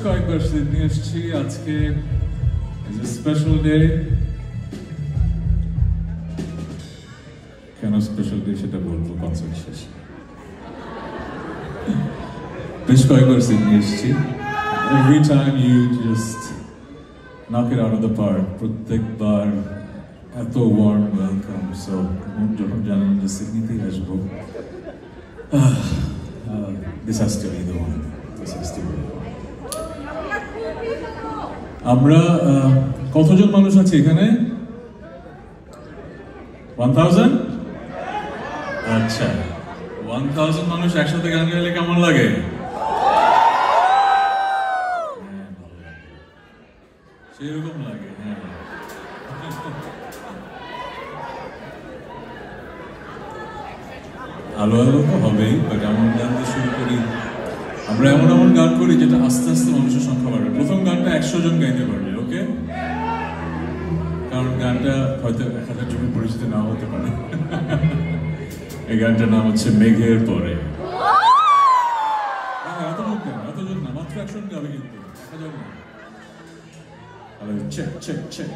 কয়েকবার সিডনি এসেছি, আজকে is a special day. কেন স্পেশাল ডে সেটা বলবো কনসার্ট শেষে। বেশ কয়েকবার সিডনি এসেছি। Every time you just knock it out of the park. প্রত্যেকবার এত warm welcome. So যখন জানেন যে সিডনিতেই আসবো, this has to be the one. This has to be the one. আমরা কতজন মানুষ আছে এখানে? 1000? আচ্ছা, 1000 মানুষ একসাথে গান গাইলে কেমন লাগে? সেরকম লাগে, হ্যাঁ। আলো আলো তো হবেই, বাট এমন গান দিয়ে শুরু করি, আমরা এমন এমন গান করি যেটা আস্তে আস্তে মানুষের সংখ্যা বাড়বে। প্রথম গানটা 100 জন গাইতে পারবে, ওকে? কারণ গানটা হয়তো 1000 জনের পরিচিত নাও হতে পারে। এই গানটার নাম হচ্ছে মেঘের পরে। এতজন না, মাত্র 100 জন গাবে, কিন্তু 1000 না। Check check check.